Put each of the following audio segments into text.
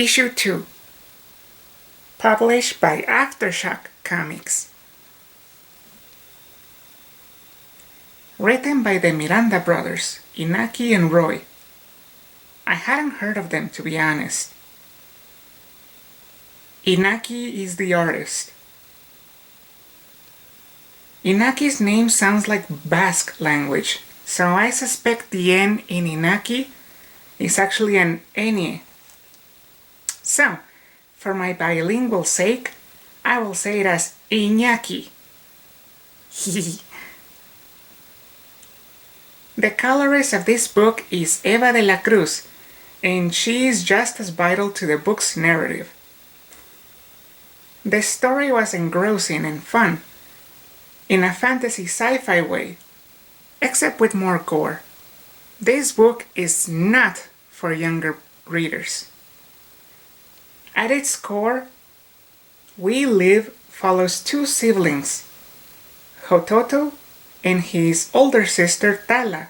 Issue 2, published by Aftershock Comics. Written by the Miranda brothers, Inaki and Roy. I hadn't heard of them, to be honest. Inaki is the artist. Inaki's name sounds like Basque language, so I suspect the N in Inaki is actually an Ene. So, for my bilingual sake, I will say it as Iñaki. The colorist of this book is Eva de la Cruz, and she is just as vital to the book's narrative. The story was engrossing and fun, in a fantasy sci-fi way, except with more gore. This book is not for younger readers. At its core, We Live follows two siblings, Hototo and his older sister Tala,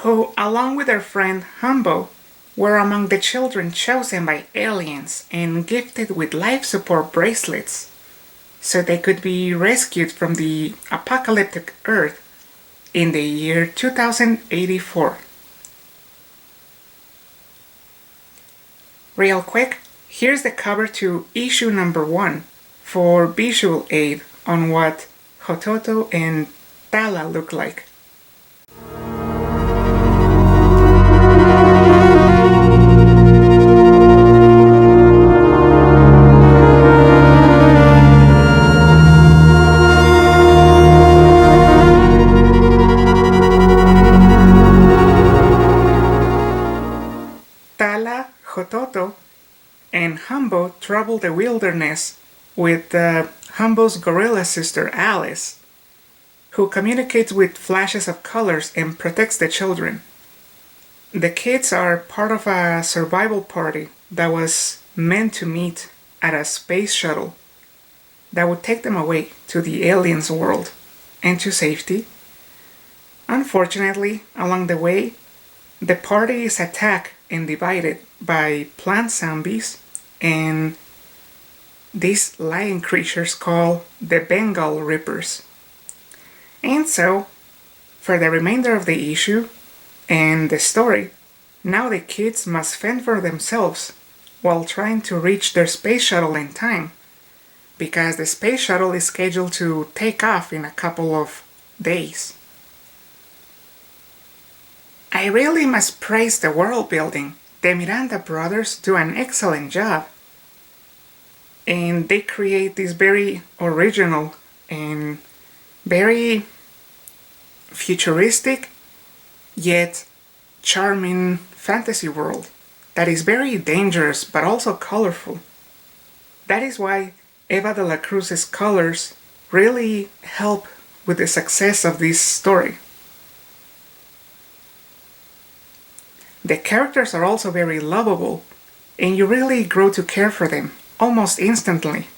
who, along with their friend Humbo, were among the children chosen by aliens and gifted with life support bracelets so they could be rescued from the apocalyptic Earth in the year 2084. Real quick, here's the cover to issue number 1 for visual aid on what Hototo and Tala look like. Tala, Hototo, and Humbo travel the wilderness with Humbo's gorilla sister Alice, who communicates with flashes of colors and protects the children. The kids are part of a survival party that was meant to meet at a space shuttle that would take them away to the aliens' world and to safety. Unfortunately, along the way, the party is attacked and divided by plant zombies and these lion creatures called the Bengal Rippers. And so, for the remainder of the issue and the story, now the kids must fend for themselves while trying to reach their space shuttle in time, because the space shuttle is scheduled to take off in a couple of days. I really must praise the world building. The Miranda brothers do an excellent job. And they create this very original and very futuristic yet charming fantasy world that is very dangerous but also colorful. That is why Eva de la Cruz's colors really help with the success of this story. The characters are also very lovable, and you really grow to care for them almost instantly.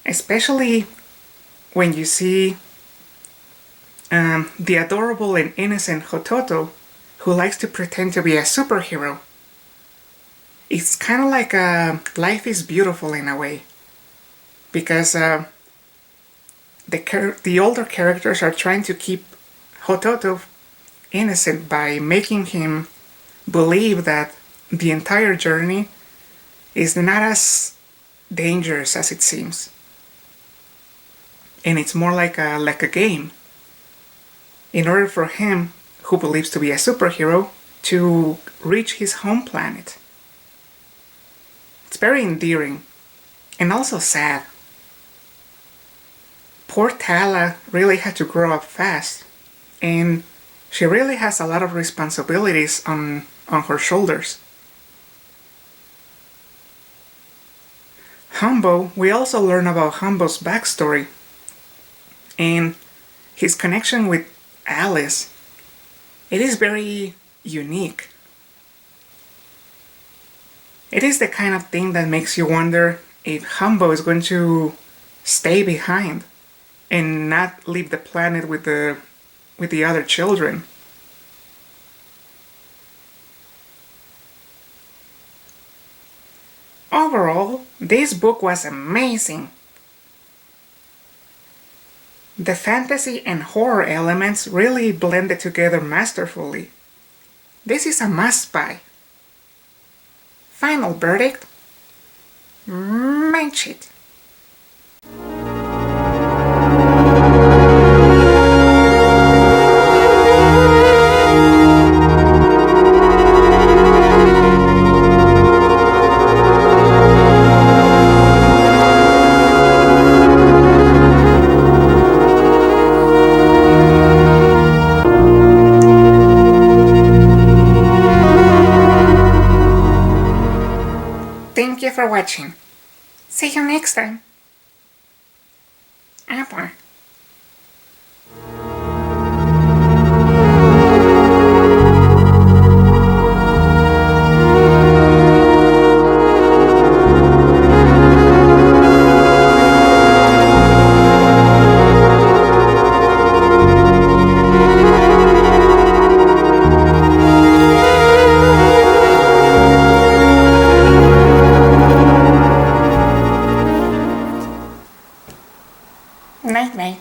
Especially when you see the adorable and innocent Hototo, who likes to pretend to be a superhero. It's kind of like Life is Beautiful in a way, because the older characters are trying to keep Hototo innocent by making him believe that the entire journey is not as dangerous as it seems. And it's more like a game. In order for him, who believes to be a superhero, to reach his home planet. It's very endearing and also sad. Poor Tala really had to grow up fast, and she really has a lot of responsibilities on her shoulders. Humbo, we also learn about Humbo's backstory and his connection with Alice. It is very unique. It is the kind of thing that makes you wonder if Humbo is going to stay behind and not leave the planet with the other children. Overall, this book was amazing. The fantasy and horror elements really blended together masterfully. This is a must-buy. Final verdict? Match it. Thank you for watching. See you next time. Apple. Night night.